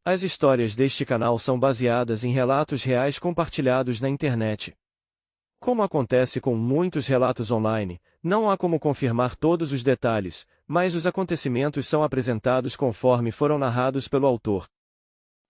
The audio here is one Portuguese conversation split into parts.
As histórias deste canal são baseadas em relatos reais compartilhados na internet. Como acontece com muitos relatos online, não há como confirmar todos os detalhes, mas os acontecimentos são apresentados conforme foram narrados pelo autor.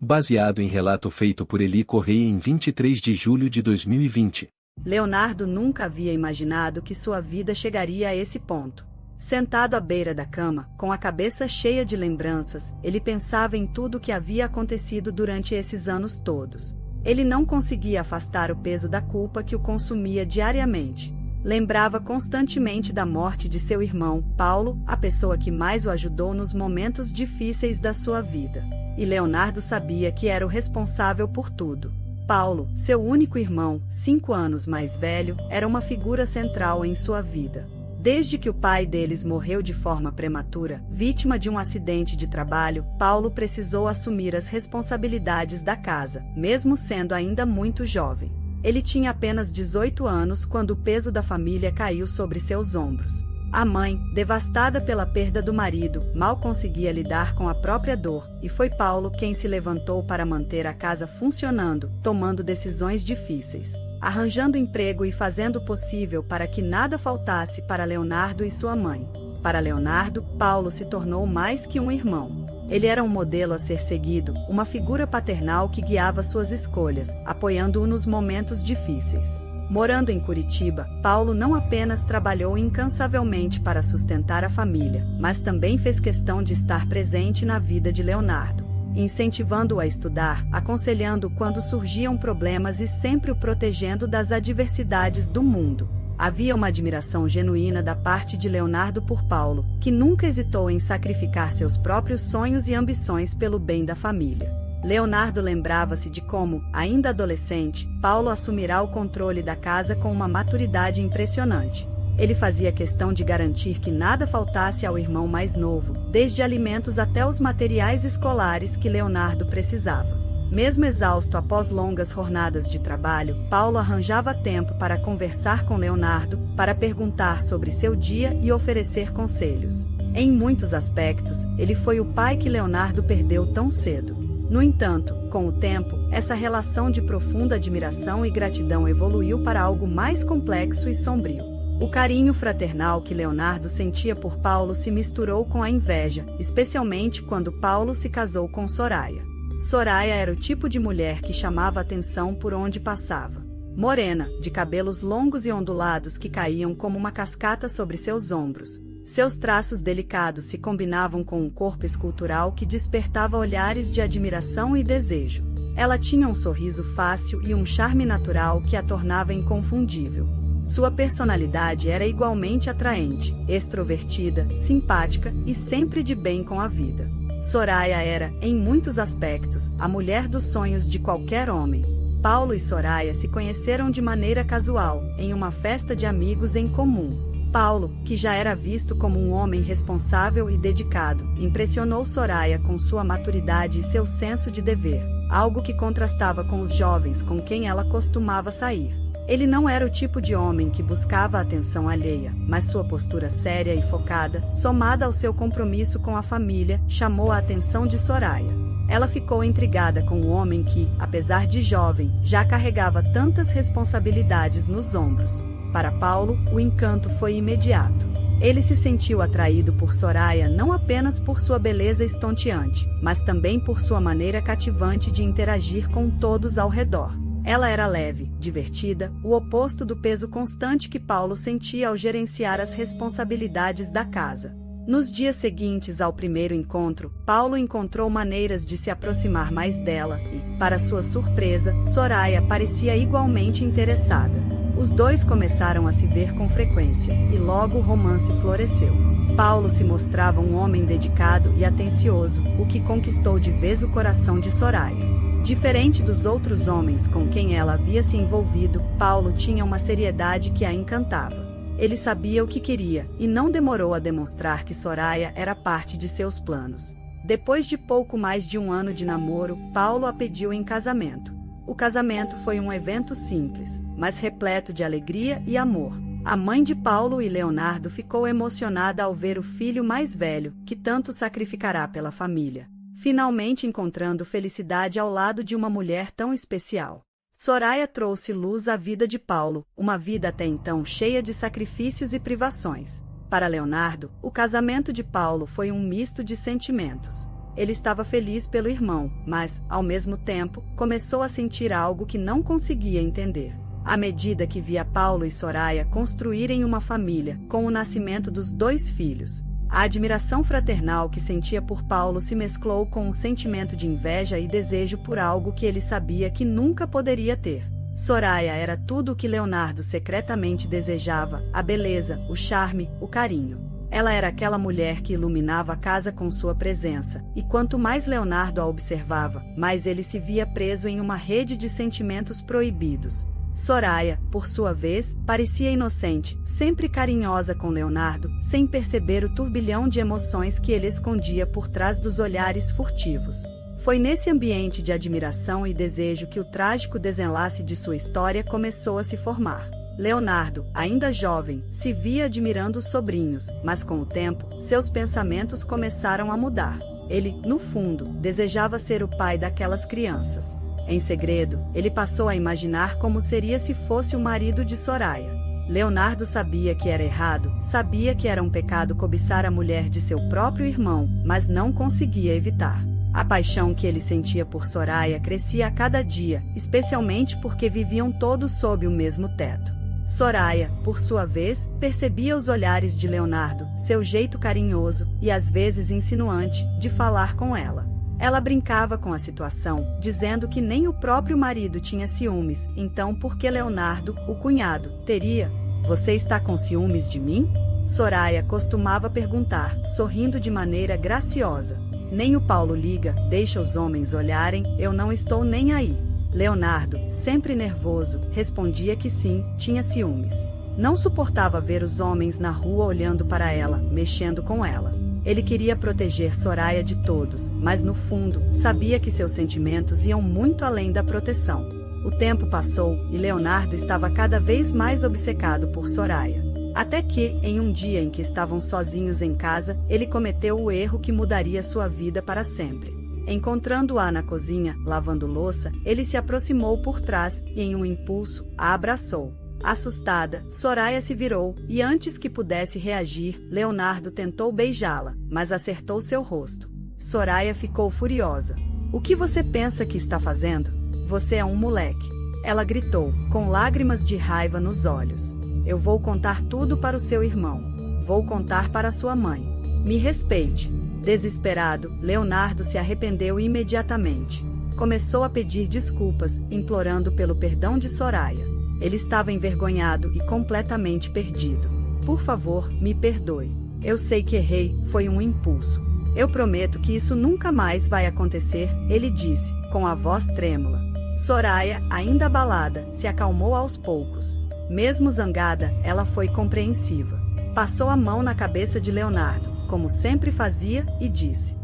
Baseado em relato feito por Eli Correia em 23 de julho de 2020. Leonardo nunca havia imaginado que sua vida chegaria a esse ponto. Sentado à beira da cama, com a cabeça cheia de lembranças, ele pensava em tudo o que havia acontecido durante esses anos todos. Ele não conseguia afastar o peso da culpa que o consumia diariamente. Lembrava constantemente da morte de seu irmão, Paulo, a pessoa que mais o ajudou nos momentos difíceis da sua vida. E Leonardo sabia que era o responsável por tudo. Paulo, seu único irmão, 5 anos mais velho, era uma figura central em sua vida. Desde que o pai deles morreu de forma prematura, vítima de um acidente de trabalho, Paulo precisou assumir as responsabilidades da casa, mesmo sendo ainda muito jovem. Ele tinha apenas 18 anos quando o peso da família caiu sobre seus ombros. A mãe, devastada pela perda do marido, mal conseguia lidar com a própria dor, e foi Paulo quem se levantou para manter a casa funcionando, tomando decisões difíceis, arranjando emprego e fazendo o possível para que nada faltasse para Leonardo e sua mãe. Para Leonardo, Paulo se tornou mais que um irmão. Ele era um modelo a ser seguido, uma figura paternal que guiava suas escolhas, apoiando-o nos momentos difíceis. Morando em Curitiba, Paulo não apenas trabalhou incansavelmente para sustentar a família, mas também fez questão de estar presente na vida de Leonardo, incentivando-o a estudar, aconselhando-o quando surgiam problemas e sempre o protegendo das adversidades do mundo. Havia uma admiração genuína da parte de Leonardo por Paulo, que nunca hesitou em sacrificar seus próprios sonhos e ambições pelo bem da família. Leonardo lembrava-se de como, ainda adolescente, Paulo assumirá o controle da casa com uma maturidade impressionante. Ele fazia questão de garantir que nada faltasse ao irmão mais novo, desde alimentos até os materiais escolares que Leonardo precisava. Mesmo exausto após longas jornadas de trabalho, Paulo arranjava tempo para conversar com Leonardo, para perguntar sobre seu dia e oferecer conselhos. Em muitos aspectos, ele foi o pai que Leonardo perdeu tão cedo. No entanto, com o tempo, essa relação de profunda admiração e gratidão evoluiu para algo mais complexo e sombrio. O carinho fraternal que Leonardo sentia por Paulo se misturou com a inveja, especialmente quando Paulo se casou com Soraya. Soraya era o tipo de mulher que chamava atenção por onde passava. Morena, de cabelos longos e ondulados que caíam como uma cascata sobre seus ombros. Seus traços delicados se combinavam com um corpo escultural que despertava olhares de admiração e desejo. Ela tinha um sorriso fácil e um charme natural que a tornava inconfundível. Sua personalidade era igualmente atraente, extrovertida, simpática e sempre de bem com a vida. Soraya era, em muitos aspectos, a mulher dos sonhos de qualquer homem. Paulo e Soraya se conheceram de maneira casual, em uma festa de amigos em comum. Paulo, que já era visto como um homem responsável e dedicado, impressionou Soraya com sua maturidade e seu senso de dever, algo que contrastava com os jovens com quem ela costumava sair. Ele não era o tipo de homem que buscava a atenção alheia, mas sua postura séria e focada, somada ao seu compromisso com a família, chamou a atenção de Soraya. Ela ficou intrigada com o homem que, apesar de jovem, já carregava tantas responsabilidades nos ombros. Para Paulo, o encanto foi imediato. Ele se sentiu atraído por Soraya não apenas por sua beleza estonteante, mas também por sua maneira cativante de interagir com todos ao redor. Ela era leve, divertida, o oposto do peso constante que Paulo sentia ao gerenciar as responsabilidades da casa. Nos dias seguintes ao primeiro encontro, Paulo encontrou maneiras de se aproximar mais dela e, para sua surpresa, Soraya parecia igualmente interessada. Os dois começaram a se ver com frequência, e logo o romance floresceu. Paulo se mostrava um homem dedicado e atencioso, o que conquistou de vez o coração de Soraya. Diferente dos outros homens com quem ela havia se envolvido, Paulo tinha uma seriedade que a encantava. Ele sabia o que queria, e não demorou a demonstrar que Soraya era parte de seus planos. Depois de pouco mais de um ano de namoro, Paulo a pediu em casamento. O casamento foi um evento simples, mas repleto de alegria e amor. A mãe de Paulo e Leonardo ficou emocionada ao ver o filho mais velho, que tanto sacrificará pela família, finalmente encontrando felicidade ao lado de uma mulher tão especial. Soraya trouxe luz à vida de Paulo, uma vida até então cheia de sacrifícios e privações. Para Leonardo, o casamento de Paulo foi um misto de sentimentos. Ele estava feliz pelo irmão, mas, ao mesmo tempo, começou a sentir algo que não conseguia entender. À medida que via Paulo e Soraya construírem uma família, com o nascimento dos 2 filhos, a admiração fraternal que sentia por Paulo se mesclou com um sentimento de inveja e desejo por algo que ele sabia que nunca poderia ter. Soraya era tudo o que Leonardo secretamente desejava: a beleza, o charme, o carinho. Ela era aquela mulher que iluminava a casa com sua presença, e quanto mais Leonardo a observava, mais ele se via preso em uma rede de sentimentos proibidos. Soraya, por sua vez, parecia inocente, sempre carinhosa com Leonardo, sem perceber o turbilhão de emoções que ele escondia por trás dos olhares furtivos. Foi nesse ambiente de admiração e desejo que o trágico desenlace de sua história começou a se formar. Leonardo, ainda jovem, se via admirando os sobrinhos, mas com o tempo, seus pensamentos começaram a mudar. Ele, no fundo, desejava ser o pai daquelas crianças. Em segredo, ele passou a imaginar como seria se fosse o marido de Soraya. Leonardo sabia que era errado, sabia que era um pecado cobiçar a mulher de seu próprio irmão, mas não conseguia evitar. A paixão que ele sentia por Soraya crescia a cada dia, especialmente porque viviam todos sob o mesmo teto. Soraya, por sua vez, percebia os olhares de Leonardo, seu jeito carinhoso, e às vezes insinuante, de falar com ela. Ela brincava com a situação, dizendo que nem o próprio marido tinha ciúmes, então por que Leonardo, o cunhado, teria? Você está com ciúmes de mim? Soraya costumava perguntar, sorrindo de maneira graciosa. Nem o Paulo liga, deixa os homens olharem, eu não estou nem aí. Leonardo, sempre nervoso, respondia que sim, tinha ciúmes. Não suportava ver os homens na rua olhando para ela, mexendo com ela. Ele queria proteger Soraya de todos, mas no fundo, sabia que seus sentimentos iam muito além da proteção. O tempo passou, e Leonardo estava cada vez mais obcecado por Soraya. Até que, em um dia em que estavam sozinhos em casa, ele cometeu o erro que mudaria sua vida para sempre. Encontrando-a na cozinha, lavando louça, ele se aproximou por trás e, em um impulso, a abraçou. Assustada, Soraya se virou, e antes que pudesse reagir, Leonardo tentou beijá-la, mas acertou seu rosto. Soraya ficou furiosa. O que você pensa que está fazendo? Você é um moleque. Ela gritou, com lágrimas de raiva nos olhos. Eu vou contar tudo para o seu irmão. Vou contar para sua mãe. Me respeite. Desesperado, Leonardo se arrependeu imediatamente. Começou a pedir desculpas, implorando pelo perdão de Soraya. Ele estava envergonhado e completamente perdido. Por favor, me perdoe. Eu sei que errei, foi um impulso. Eu prometo que isso nunca mais vai acontecer, ele disse, com a voz trêmula. Soraya, ainda abalada, se acalmou aos poucos. Mesmo zangada, ela foi compreensiva. Passou a mão na cabeça de Leonardo, como sempre fazia, e disse: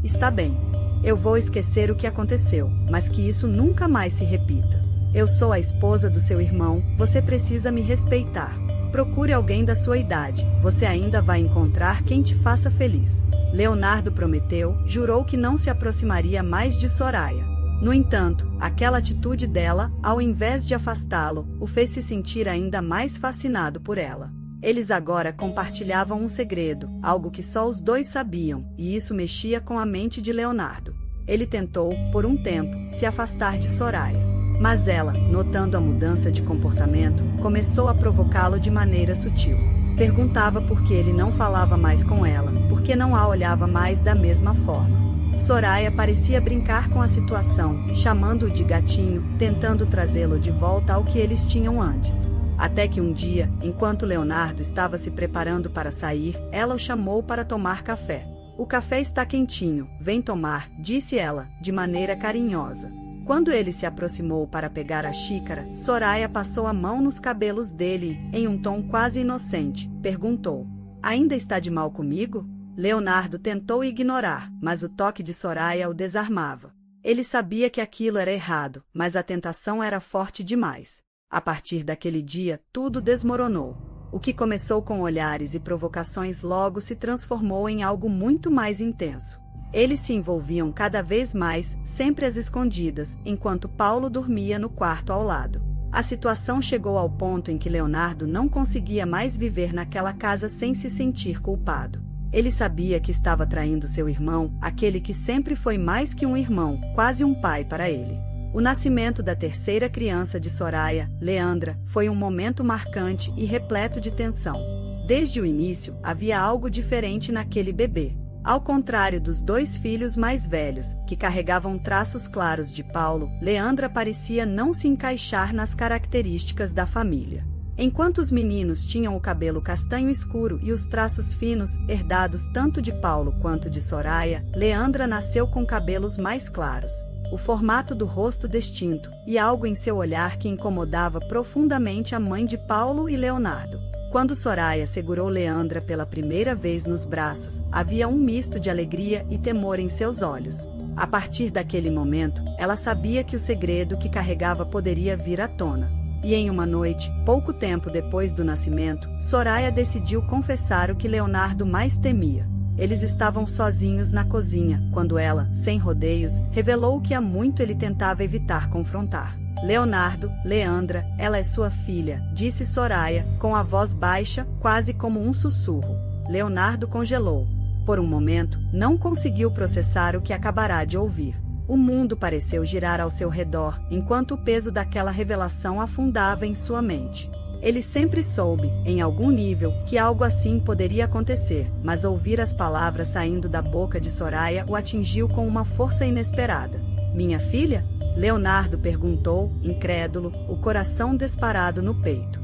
Está bem. Eu vou esquecer o que aconteceu, mas que isso nunca mais se repita. Eu sou a esposa do seu irmão, você precisa me respeitar. Procure alguém da sua idade, você ainda vai encontrar quem te faça feliz. Leonardo prometeu, jurou que não se aproximaria mais de Soraya. No entanto, aquela atitude dela, ao invés de afastá-lo, o fez se sentir ainda mais fascinado por ela. Eles agora compartilhavam um segredo, algo que só os dois sabiam, e isso mexia com a mente de Leonardo. Ele tentou, por um tempo, se afastar de Soraya. Mas ela, notando a mudança de comportamento, começou a provocá-lo de maneira sutil. Perguntava por que ele não falava mais com ela, por que não a olhava mais da mesma forma. Soraya parecia brincar com a situação, chamando-o de gatinho, tentando trazê-lo de volta ao que eles tinham antes. Até que um dia, enquanto Leonardo estava se preparando para sair, ela o chamou para tomar café. O café está quentinho, vem tomar, disse ela, de maneira carinhosa. Quando ele se aproximou para pegar a xícara, Soraya passou a mão nos cabelos dele e, em um tom quase inocente, perguntou: Ainda está de mal comigo? Leonardo tentou ignorar, mas o toque de Soraya o desarmava. Ele sabia que aquilo era errado, mas a tentação era forte demais. A partir daquele dia, tudo desmoronou. O que começou com olhares e provocações logo se transformou em algo muito mais intenso. Eles se envolviam cada vez mais, sempre às escondidas, enquanto Paulo dormia no quarto ao lado. A situação chegou ao ponto em que Leonardo não conseguia mais viver naquela casa sem se sentir culpado. Ele sabia que estava traindo seu irmão, aquele que sempre foi mais que um irmão, quase um pai para ele. O nascimento da terceira criança de Soraya, Leandra, foi um momento marcante e repleto de tensão. Desde o início, havia algo diferente naquele bebê. Ao contrário dos dois filhos mais velhos, que carregavam traços claros de Paulo, Leandra parecia não se encaixar nas características da família. Enquanto os meninos tinham o cabelo castanho escuro e os traços finos, herdados tanto de Paulo quanto de Soraya, Leandra nasceu com cabelos mais claros. O formato do rosto distinto, e algo em seu olhar que incomodava profundamente a mãe de Paulo e Leonardo. Quando Soraya segurou Leandra pela primeira vez nos braços, havia um misto de alegria e temor em seus olhos. A partir daquele momento, ela sabia que o segredo que carregava poderia vir à tona. E em uma noite, pouco tempo depois do nascimento, Soraya decidiu confessar o que Leonardo mais temia. Eles estavam sozinhos na cozinha, quando ela, sem rodeios, revelou o que há muito ele tentava evitar confrontar. Leonardo, Leandra, ela é sua filha, disse Soraya, com a voz baixa, quase como um sussurro. Leonardo congelou. Por um momento, não conseguiu processar o que acabará de ouvir. O mundo pareceu girar ao seu redor, enquanto o peso daquela revelação afundava em sua mente. Ele sempre soube, em algum nível, que algo assim poderia acontecer, mas ouvir as palavras saindo da boca de Soraya o atingiu com uma força inesperada. Minha filha? Leonardo perguntou, incrédulo, o coração disparado no peito.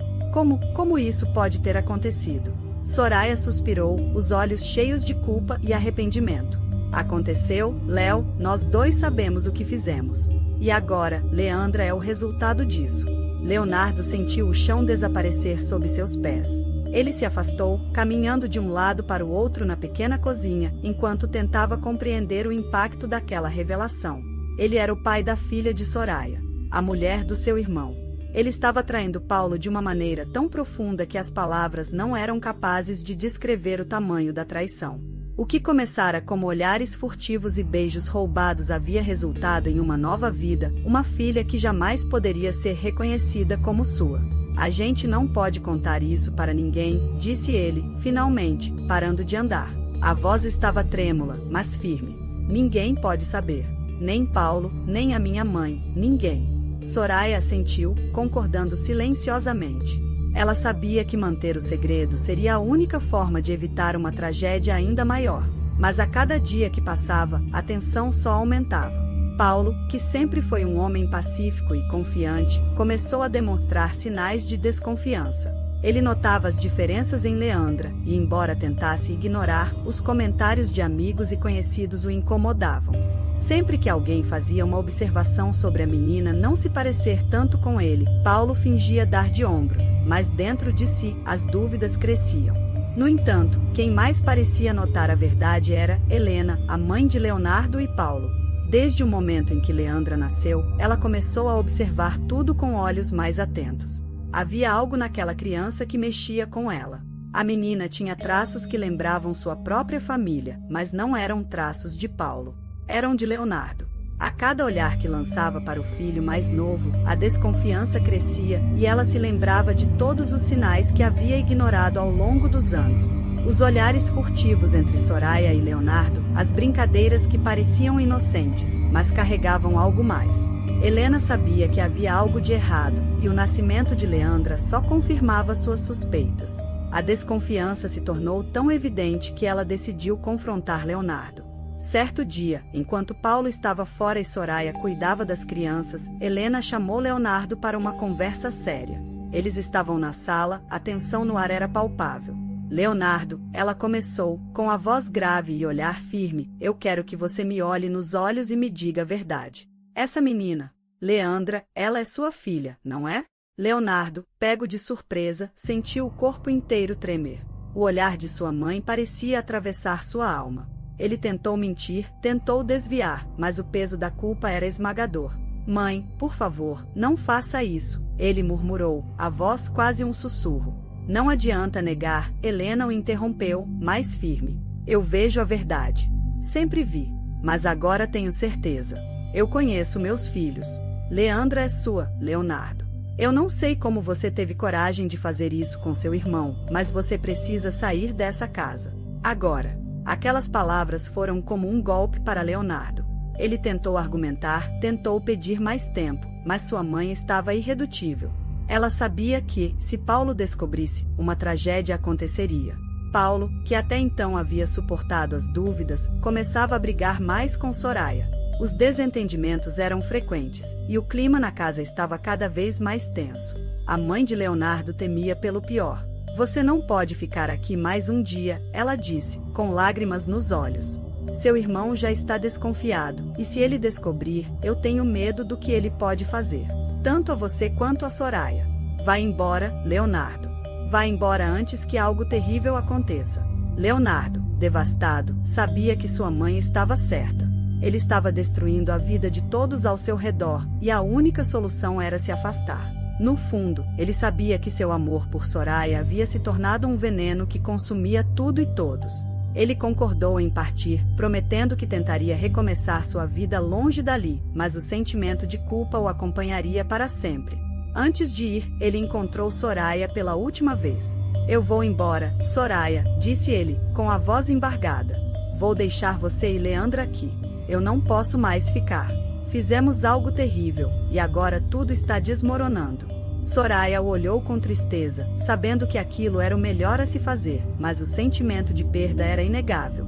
Como isso pode ter acontecido? Soraya suspirou, os olhos cheios de culpa e arrependimento. Aconteceu, Léo, nós dois sabemos o que fizemos. E agora, Leandra é o resultado disso. Leonardo sentiu o chão desaparecer sob seus pés. Ele se afastou, caminhando de um lado para o outro na pequena cozinha, enquanto tentava compreender o impacto daquela revelação. Ele era o pai da filha de Soraya, a mulher do seu irmão. Ele estava traindo Paulo de uma maneira tão profunda que as palavras não eram capazes de descrever o tamanho da traição. O que começara como olhares furtivos e beijos roubados havia resultado em uma nova vida, uma filha que jamais poderia ser reconhecida como sua. A gente não pode contar isso para ninguém, disse ele, finalmente, parando de andar. A voz estava trêmula, mas firme. Ninguém pode saber. Nem Paulo, nem a minha mãe, ninguém. Soraya assentiu, concordando silenciosamente. Ela sabia que manter o segredo seria a única forma de evitar uma tragédia ainda maior. Mas a cada dia que passava, a tensão só aumentava. Paulo, que sempre foi um homem pacífico e confiante, começou a demonstrar sinais de desconfiança. Ele notava as diferenças em Leandra, e embora tentasse ignorar, os comentários de amigos e conhecidos o incomodavam. Sempre que alguém fazia uma observação sobre a menina não se parecer tanto com ele, Paulo fingia dar de ombros, mas dentro de si, as dúvidas cresciam. No entanto, quem mais parecia notar a verdade era Helena, a mãe de Leonardo e Paulo. Desde o momento em que Leandra nasceu, ela começou a observar tudo com olhos mais atentos. Havia algo naquela criança que mexia com ela. A menina tinha traços que lembravam sua própria família, mas não eram traços de Paulo. Eram de Leonardo. A cada olhar que lançava para o filho mais novo, a desconfiança crescia e ela se lembrava de todos os sinais que havia ignorado ao longo dos anos. Os olhares furtivos entre Soraya e Leonardo, as brincadeiras que pareciam inocentes, mas carregavam algo mais. Helena sabia que havia algo de errado, e o nascimento de Leandra só confirmava suas suspeitas. A desconfiança se tornou tão evidente que ela decidiu confrontar Leonardo. Certo dia, enquanto Paulo estava fora e Soraya cuidava das crianças, Helena chamou Leonardo para uma conversa séria. Eles estavam na sala, a tensão no ar era palpável. Leonardo, ela começou, com a voz grave e olhar firme, eu quero que você me olhe nos olhos e me diga a verdade. Essa menina, Leandra, ela é sua filha, não é? Leonardo, pego de surpresa, sentiu o corpo inteiro tremer. O olhar de sua mãe parecia atravessar sua alma. Ele tentou mentir, tentou desviar, mas o peso da culpa era esmagador. Mãe, por favor, não faça isso, ele murmurou, a voz quase um sussurro. Não adianta negar, Helena o interrompeu, mais firme. Eu vejo a verdade. Sempre vi. Mas agora tenho certeza. Eu conheço meus filhos. Leandra é sua, Leonardo. Eu não sei como você teve coragem de fazer isso com seu irmão, mas você precisa sair dessa casa. Agora. Aquelas palavras foram como um golpe para Leonardo. Ele tentou argumentar, tentou pedir mais tempo, mas sua mãe estava irredutível. Ela sabia que, se Paulo descobrisse, uma tragédia aconteceria. Paulo, que até então havia suportado as dúvidas, começava a brigar mais com Soraya. Os desentendimentos eram frequentes, e o clima na casa estava cada vez mais tenso. A mãe de Leonardo temia pelo pior. Você não pode ficar aqui mais um dia, ela disse, com lágrimas nos olhos. Seu irmão já está desconfiado, e se ele descobrir, eu tenho medo do que ele pode fazer. Tanto a você quanto a Soraya. Vá embora, Leonardo. Vá embora antes que algo terrível aconteça. Leonardo, devastado, sabia que sua mãe estava certa. Ele estava destruindo a vida de todos ao seu redor, e a única solução era se afastar. No fundo, ele sabia que seu amor por Soraya havia se tornado um veneno que consumia tudo e todos. Ele concordou em partir, prometendo que tentaria recomeçar sua vida longe dali, mas o sentimento de culpa o acompanharia para sempre. Antes de ir, ele encontrou Soraya pela última vez. Eu vou embora, Soraya, disse ele, com a voz embargada. Vou deixar você e Leandra aqui. Eu não posso mais ficar. Fizemos algo terrível, e agora tudo está desmoronando. Soraya o olhou com tristeza, sabendo que aquilo era o melhor a se fazer, mas o sentimento de perda era inegável.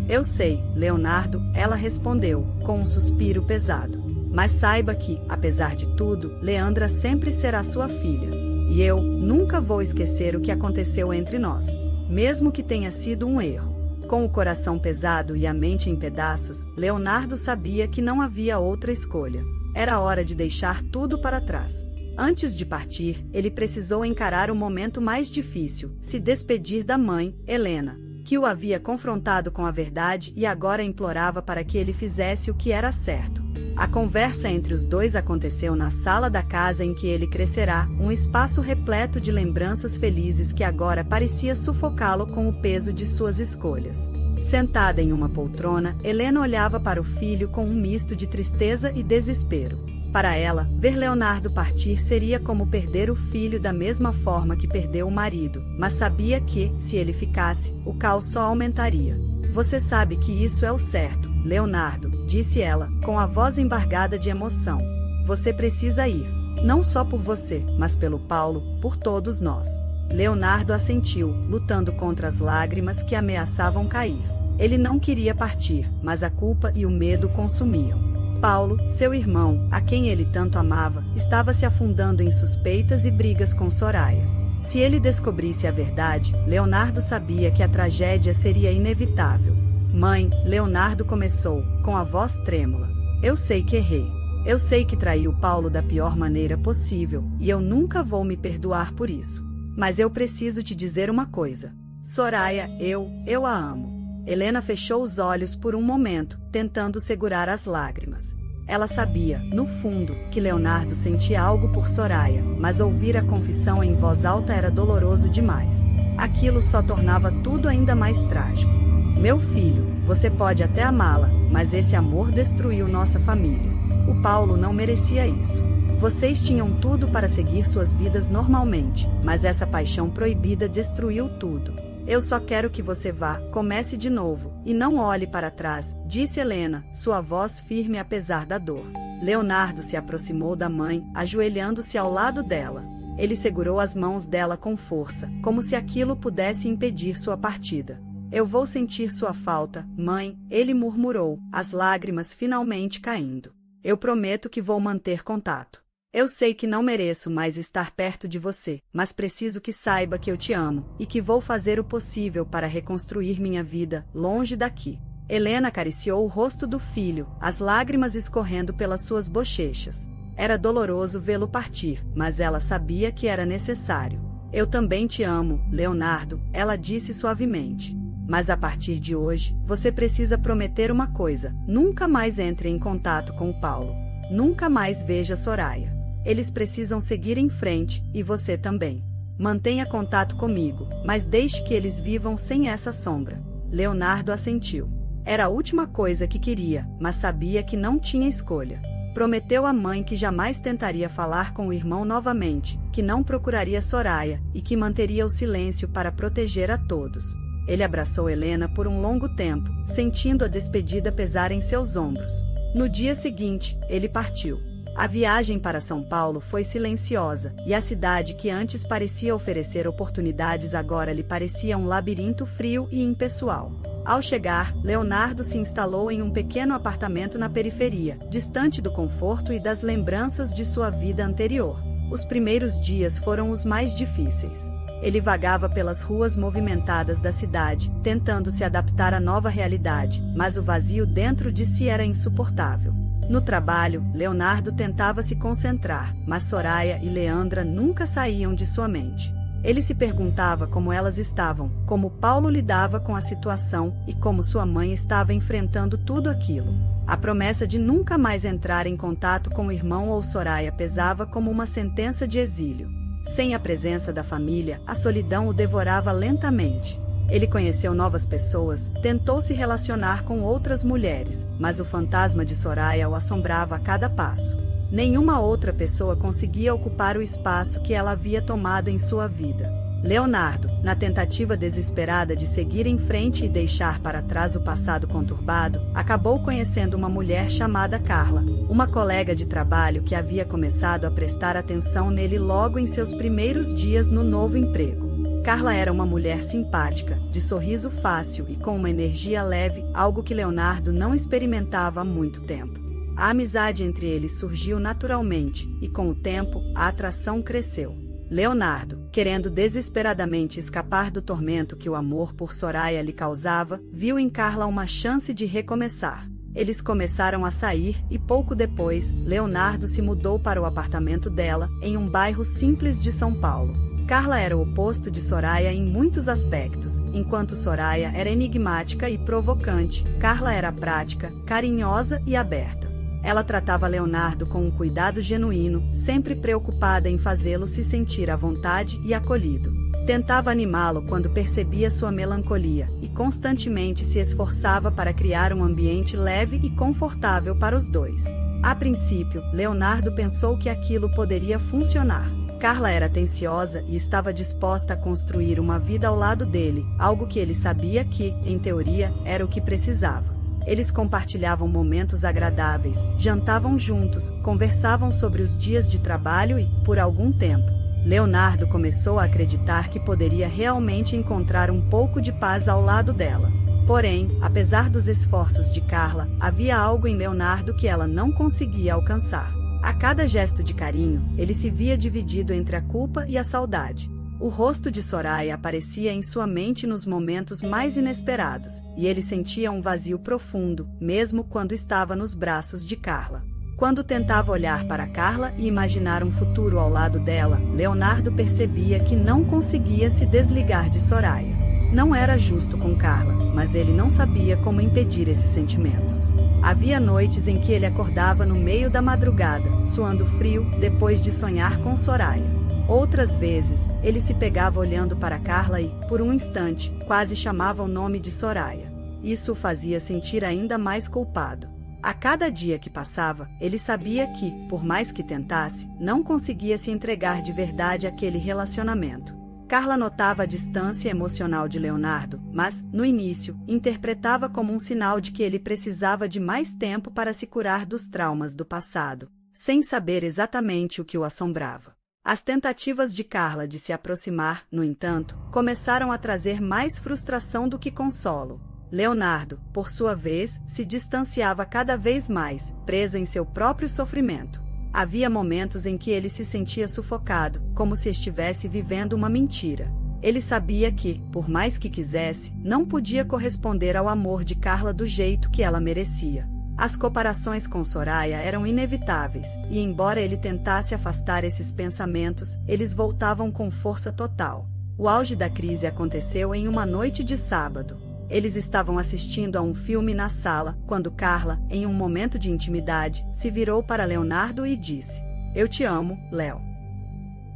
Eu sei, Leonardo, ela respondeu, com um suspiro pesado. Mas saiba que, apesar de tudo, Leandra sempre será sua filha. E eu nunca vou esquecer o que aconteceu entre nós, mesmo que tenha sido um erro. Com o coração pesado e a mente em pedaços, Leonardo sabia que não havia outra escolha. Era hora de deixar tudo para trás. Antes de partir, ele precisou encarar o momento mais difícil, se despedir da mãe, Helena, que o havia confrontado com a verdade e agora implorava para que ele fizesse o que era certo. A conversa entre os dois aconteceu na sala da casa em que ele crescerá, um espaço repleto de lembranças felizes que agora parecia sufocá-lo com o peso de suas escolhas. Sentada em uma poltrona, Helena olhava para o filho com um misto de tristeza e desespero. Para ela, ver Leonardo partir seria como perder o filho da mesma forma que perdeu o marido, mas sabia que, se ele ficasse, o caos só aumentaria. Você sabe que isso é o certo, Leonardo, disse ela, com a voz embargada de emoção. Você precisa ir. Não só por você, mas pelo Paulo, por todos nós. Leonardo assentiu, lutando contra as lágrimas que ameaçavam cair. Ele não queria partir, mas a culpa e o medo consumiam. Paulo, seu irmão, a quem ele tanto amava, estava se afundando em suspeitas e brigas com Soraya. Se ele descobrisse a verdade, Leonardo sabia que a tragédia seria inevitável. Mãe, Leonardo começou, com a voz trêmula. Eu sei que errei. Eu sei que traí o Paulo da pior maneira possível, e eu nunca vou me perdoar por isso. Mas eu preciso te dizer uma coisa. Soraya, eu a amo. Helena fechou os olhos por um momento, tentando segurar as lágrimas. Ela sabia, no fundo, que Leonardo sentia algo por Soraya, mas ouvir a confissão em voz alta era doloroso demais. Aquilo só tornava tudo ainda mais trágico. Meu filho, você pode até amá-la, mas esse amor destruiu nossa família. O Paulo não merecia isso. Vocês tinham tudo para seguir suas vidas normalmente, mas essa paixão proibida destruiu tudo. Eu só quero que você vá, comece de novo, e não olhe para trás, disse Helena, sua voz firme apesar da dor. Leonardo se aproximou da mãe, ajoelhando-se ao lado dela. Ele segurou as mãos dela com força, como se aquilo pudesse impedir sua partida. Eu vou sentir sua falta, mãe, ele murmurou, as lágrimas finalmente caindo. Eu prometo que vou manter contato. Eu sei que não mereço mais estar perto de você, mas preciso que saiba que eu te amo, e que vou fazer o possível para reconstruir minha vida, longe daqui. Helena acariciou o rosto do filho, as lágrimas escorrendo pelas suas bochechas. Era doloroso vê-lo partir, mas ela sabia que era necessário. Eu também te amo, Leonardo, ela disse suavemente. Mas a partir de hoje, você precisa prometer uma coisa, nunca mais entre em contato com o Paulo. Nunca mais veja Soraya. Eles precisam seguir em frente, e você também. Mantenha contato comigo, mas deixe que eles vivam sem essa sombra. Leonardo assentiu. Era a última coisa que queria, mas sabia que não tinha escolha. Prometeu à mãe que jamais tentaria falar com o irmão novamente, que não procuraria Soraya e que manteria o silêncio para proteger a todos. Ele abraçou Helena por um longo tempo, sentindo a despedida pesar em seus ombros. No dia seguinte, ele partiu. A viagem para São Paulo foi silenciosa, e a cidade que antes parecia oferecer oportunidades agora lhe parecia um labirinto frio e impessoal. Ao chegar, Leonardo se instalou em um pequeno apartamento na periferia, distante do conforto e das lembranças de sua vida anterior. Os primeiros dias foram os mais difíceis. Ele vagava pelas ruas movimentadas da cidade, tentando se adaptar à nova realidade, mas o vazio dentro de si era insuportável. No trabalho, Leonardo tentava se concentrar, mas Soraya e Leandra nunca saíam de sua mente. Ele se perguntava como elas estavam, como Paulo lidava com a situação e como sua mãe estava enfrentando tudo aquilo. A promessa de nunca mais entrar em contato com o irmão ou Soraya pesava como uma sentença de exílio. Sem a presença da família, a solidão o devorava lentamente. Ele conheceu novas pessoas, tentou se relacionar com outras mulheres, mas o fantasma de Soraya o assombrava a cada passo. Nenhuma outra pessoa conseguia ocupar o espaço que ela havia tomado em sua vida. Leonardo, na tentativa desesperada de seguir em frente e deixar para trás o passado conturbado, acabou conhecendo uma mulher chamada Carla, uma colega de trabalho que havia começado a prestar atenção nele logo em seus primeiros dias no novo emprego. Carla era uma mulher simpática, de sorriso fácil e com uma energia leve, algo que Leonardo não experimentava há muito tempo. A amizade entre eles surgiu naturalmente, e com o tempo, a atração cresceu. Leonardo, querendo desesperadamente escapar do tormento que o amor por Soraya lhe causava, viu em Carla uma chance de recomeçar. Eles começaram a sair e pouco depois, Leonardo se mudou para o apartamento dela, em um bairro simples de São Paulo. Carla era o oposto de Soraya em muitos aspectos. Enquanto Soraya era enigmática e provocante, Carla era prática, carinhosa e aberta. Ela tratava Leonardo com um cuidado genuíno, sempre preocupada em fazê-lo se sentir à vontade e acolhido. Tentava animá-lo quando percebia sua melancolia, e constantemente se esforçava para criar um ambiente leve e confortável para os dois. A princípio, Leonardo pensou que aquilo poderia funcionar. Carla era atenciosa e estava disposta a construir uma vida ao lado dele, algo que ele sabia que, em teoria, era o que precisava. Eles compartilhavam momentos agradáveis, jantavam juntos, conversavam sobre os dias de trabalho e, por algum tempo, Leonardo começou a acreditar que poderia realmente encontrar um pouco de paz ao lado dela. Porém, apesar dos esforços de Carla, havia algo em Leonardo que ela não conseguia alcançar. A cada gesto de carinho, ele se via dividido entre a culpa e a saudade. O rosto de Soraya aparecia em sua mente nos momentos mais inesperados, e ele sentia um vazio profundo, mesmo quando estava nos braços de Carla. Quando tentava olhar para Carla e imaginar um futuro ao lado dela, Leonardo percebia que não conseguia se desligar de Soraya. Não era justo com Carla, mas ele não sabia como impedir esses sentimentos. Havia noites em que ele acordava no meio da madrugada, suando frio, depois de sonhar com Soraya. Outras vezes, ele se pegava olhando para Carla e, por um instante, quase chamava o nome de Soraya. Isso o fazia sentir ainda mais culpado. A cada dia que passava, ele sabia que, por mais que tentasse, não conseguia se entregar de verdade àquele relacionamento. Carla notava a distância emocional de Leonardo, mas, no início, interpretava como um sinal de que ele precisava de mais tempo para se curar dos traumas do passado, sem saber exatamente o que o assombrava. As tentativas de Carla de se aproximar, no entanto, começaram a trazer mais frustração do que consolo. Leonardo, por sua vez, se distanciava cada vez mais, preso em seu próprio sofrimento. Havia momentos em que ele se sentia sufocado, como se estivesse vivendo uma mentira. Ele sabia que, por mais que quisesse, não podia corresponder ao amor de Carla do jeito que ela merecia. As comparações com Soraya eram inevitáveis, e embora ele tentasse afastar esses pensamentos, eles voltavam com força total. O auge da crise aconteceu em uma noite de sábado. Eles estavam assistindo a um filme na sala, quando Carla, em um momento de intimidade, se virou para Leonardo e disse: Eu te amo, Léo.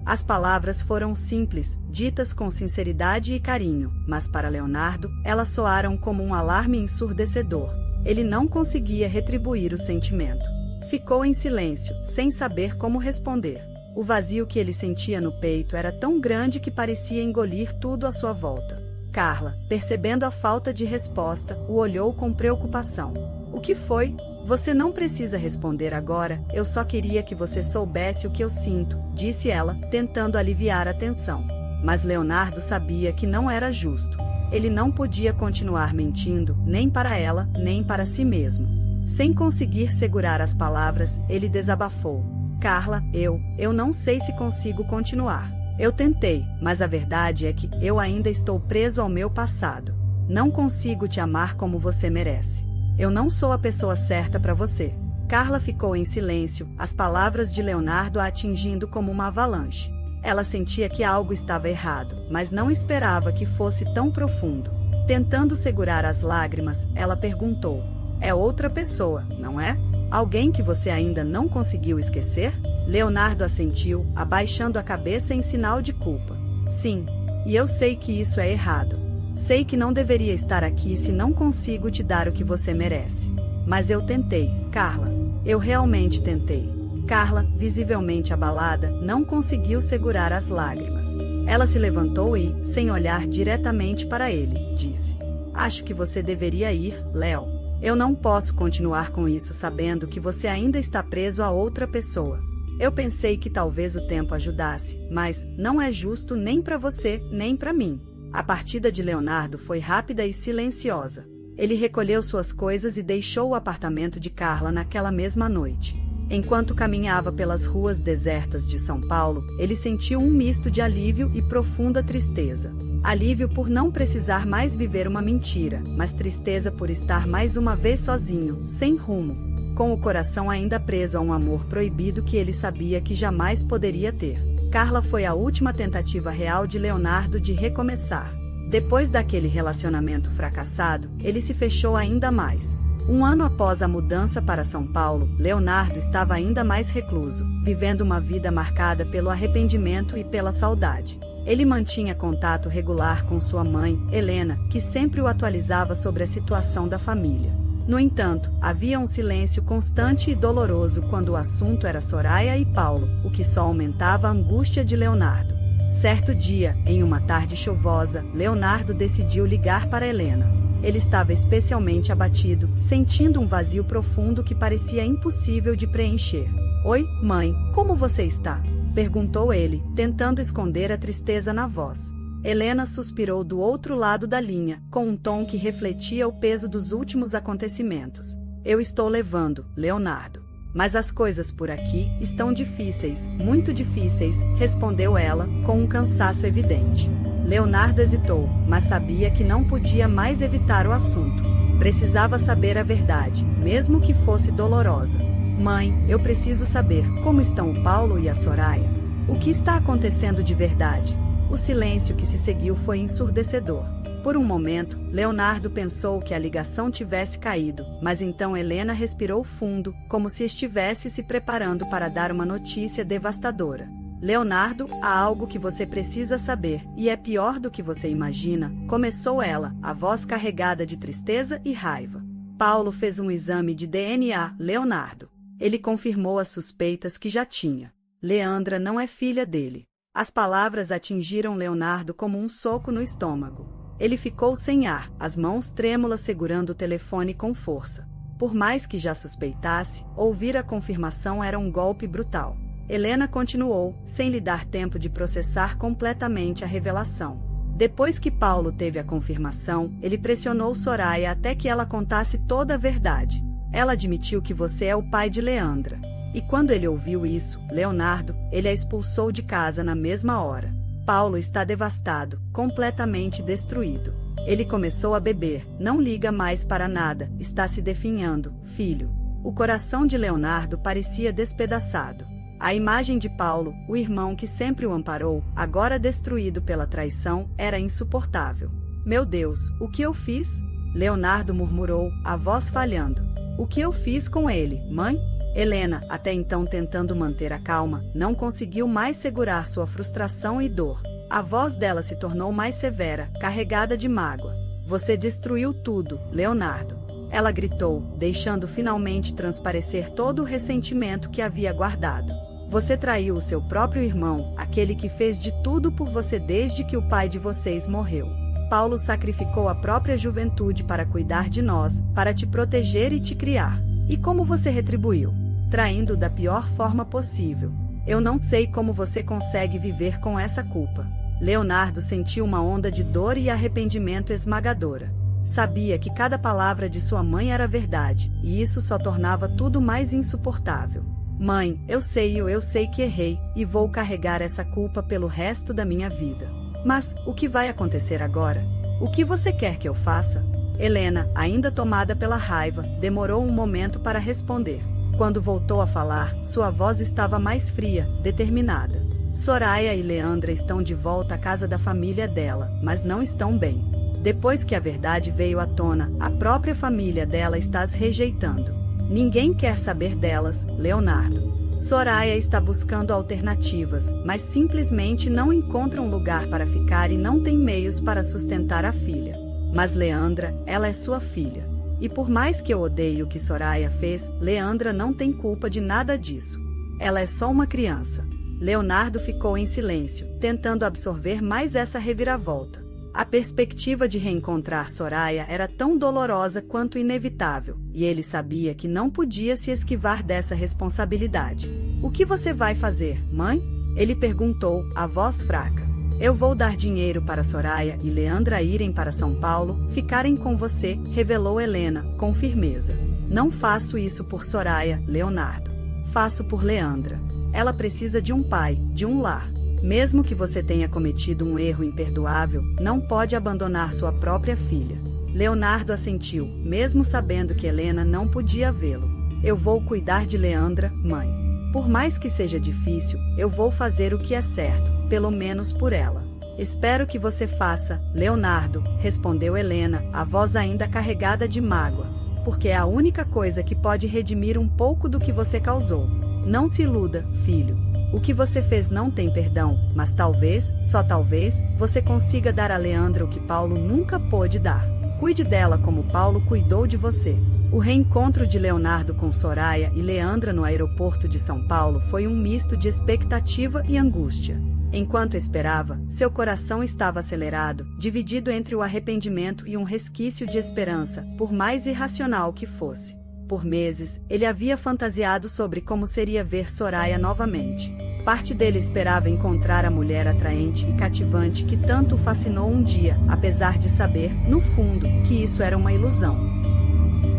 As palavras foram simples, ditas com sinceridade e carinho, mas para Leonardo, elas soaram como um alarme ensurdecedor. Ele não conseguia retribuir o sentimento. Ficou em silêncio, sem saber como responder. O vazio que ele sentia no peito era tão grande que parecia engolir tudo à sua volta. Carla, percebendo a falta de resposta, o olhou com preocupação. O que foi? Você não precisa responder agora, eu só queria que você soubesse o que eu sinto, disse ela, tentando aliviar a tensão. Mas Leonardo sabia que não era justo. Ele não podia continuar mentindo, nem para ela, nem para si mesmo. Sem conseguir segurar as palavras, ele desabafou. Carla, eu não sei se consigo continuar. Eu tentei, mas a verdade é que eu ainda estou preso ao meu passado. Não consigo te amar como você merece. Eu não sou a pessoa certa para você. Carla ficou em silêncio, as palavras de Leonardo a atingindo como uma avalanche. Ela sentia que algo estava errado, mas não esperava que fosse tão profundo. Tentando segurar as lágrimas, ela perguntou: é outra pessoa, não é? Alguém que você ainda não conseguiu esquecer? Leonardo assentiu, abaixando a cabeça em sinal de culpa. Sim, e eu sei que isso é errado. Sei que não deveria estar aqui se não consigo te dar o que você merece. Mas eu tentei, Carla. Eu realmente tentei. Carla, visivelmente abalada, não conseguiu segurar as lágrimas. Ela se levantou e, sem olhar diretamente para ele, disse: acho que você deveria ir, Léo. Eu não posso continuar com isso sabendo que você ainda está preso a outra pessoa. Eu pensei que talvez o tempo ajudasse, mas não é justo nem para você, nem para mim. A partida de Leonardo foi rápida e silenciosa. Ele recolheu suas coisas e deixou o apartamento de Carla naquela mesma noite. Enquanto caminhava pelas ruas desertas de São Paulo, ele sentiu um misto de alívio e profunda tristeza. Alívio por não precisar mais viver uma mentira, mas tristeza por estar mais uma vez sozinho, sem rumo, com o coração ainda preso a um amor proibido que ele sabia que jamais poderia ter. Carla foi a última tentativa real de Leonardo de recomeçar. Depois daquele relacionamento fracassado, ele se fechou ainda mais. Um ano após a mudança para São Paulo, Leonardo estava ainda mais recluso, vivendo uma vida marcada pelo arrependimento e pela saudade. Ele mantinha contato regular com sua mãe, Helena, que sempre o atualizava sobre a situação da família. No entanto, havia um silêncio constante e doloroso quando o assunto era Soraya e Paulo, o que só aumentava a angústia de Leonardo. Certo dia, em uma tarde chuvosa, Leonardo decidiu ligar para Helena. Ele estava especialmente abatido, sentindo um vazio profundo que parecia impossível de preencher. Oi, mãe, como você está? Perguntou ele, tentando esconder a tristeza na voz. Helena suspirou do outro lado da linha, com um tom que refletia o peso dos últimos acontecimentos. Eu estou levando, Leonardo. Mas as coisas por aqui estão difíceis, muito difíceis, respondeu ela, com um cansaço evidente. Leonardo hesitou, mas sabia que não podia mais evitar o assunto. Precisava saber a verdade, mesmo que fosse dolorosa. Mãe, eu preciso saber como estão o Paulo e a Soraya. O que está acontecendo de verdade? O silêncio que se seguiu foi ensurdecedor. Por um momento, Leonardo pensou que a ligação tivesse caído, mas então Helena respirou fundo, como se estivesse se preparando para dar uma notícia devastadora. Leonardo, há algo que você precisa saber, e é pior do que você imagina, começou ela, a voz carregada de tristeza e raiva. Paulo fez um exame de DNA, Leonardo. Ele confirmou as suspeitas que já tinha. Leandra não é filha dele. As palavras atingiram Leonardo como um soco no estômago. Ele ficou sem ar, as mãos trêmulas segurando o telefone com força. Por mais que já suspeitasse, ouvir a confirmação era um golpe brutal. Helena continuou, sem lhe dar tempo de processar completamente a revelação. Depois que Paulo teve a confirmação, ele pressionou Soraya até que ela contasse toda a verdade. Ela admitiu que você é o pai de Leandra. E quando ele ouviu isso, Leonardo, ele a expulsou de casa na mesma hora. Paulo está devastado, completamente destruído. Ele começou a beber, não liga mais para nada, está se definhando, filho. O coração de Leonardo parecia despedaçado. A imagem de Paulo, o irmão que sempre o amparou, agora destruído pela traição, era insuportável. Meu Deus, o que eu fiz? Leonardo murmurou, a voz falhando. O que eu fiz com ele, mãe? Helena, até então tentando manter a calma, não conseguiu mais segurar sua frustração e dor. A voz dela se tornou mais severa, carregada de mágoa. Você destruiu tudo, Leonardo. Ela gritou, deixando finalmente transparecer todo o ressentimento que havia guardado. Você traiu o seu próprio irmão, aquele que fez de tudo por você desde que o pai de vocês morreu. Paulo sacrificou a própria juventude para cuidar de nós, para te proteger e te criar. E como você retribuiu? Traindo da pior forma possível. Eu não sei como você consegue viver com essa culpa. Leonardo sentiu uma onda de dor e arrependimento esmagadora. Sabia que cada palavra de sua mãe era verdade, e isso só tornava tudo mais insuportável. Mãe, eu sei que errei, e vou carregar essa culpa pelo resto da minha vida. Mas, o que vai acontecer agora? O que você quer que eu faça? Helena, ainda tomada pela raiva, demorou um momento para responder. Quando voltou a falar, sua voz estava mais fria, determinada. Soraya e Leandra estão de volta à casa da família dela, mas não estão bem. Depois que a verdade veio à tona, a própria família dela está as rejeitando. Ninguém quer saber delas, Leonardo. Soraya está buscando alternativas, mas simplesmente não encontra um lugar para ficar e não tem meios para sustentar a filha. Mas Leandra, ela é sua filha. E por mais que eu odeie o que Soraya fez, Leandra não tem culpa de nada disso. Ela é só uma criança. Leonardo ficou em silêncio, tentando absorver mais essa reviravolta. A perspectiva de reencontrar Soraya era tão dolorosa quanto inevitável, e ele sabia que não podia se esquivar dessa responsabilidade. O que você vai fazer, mãe? Ele perguntou, a voz fraca. Eu vou dar dinheiro para Soraya e Leandra irem para São Paulo, ficarem com você, revelou Helena, com firmeza. Não faço isso por Soraya, Leonardo. Faço por Leandra. Ela precisa de um pai, de um lar. Mesmo que você tenha cometido um erro imperdoável, não pode abandonar sua própria filha. Leonardo assentiu, mesmo sabendo que Helena não podia vê-lo. Eu vou cuidar de Leandra, mãe. Por mais que seja difícil, eu vou fazer o que é certo, pelo menos por ela. Espero que você faça, Leonardo, respondeu Helena, a voz ainda carregada de mágoa. Porque é a única coisa que pode redimir um pouco do que você causou. Não se iluda, filho. O que você fez não tem perdão, mas talvez, só talvez, você consiga dar a Leandra o que Paulo nunca pôde dar. Cuide dela como Paulo cuidou de você. O reencontro de Leonardo com Soraya e Leandra no aeroporto de São Paulo foi um misto de expectativa e angústia. Enquanto esperava, seu coração estava acelerado, dividido entre o arrependimento e um resquício de esperança, por mais irracional que fosse. Por meses, ele havia fantasiado sobre como seria ver Soraya novamente. Parte dele esperava encontrar a mulher atraente e cativante que tanto o fascinou um dia, apesar de saber, no fundo, que isso era uma ilusão.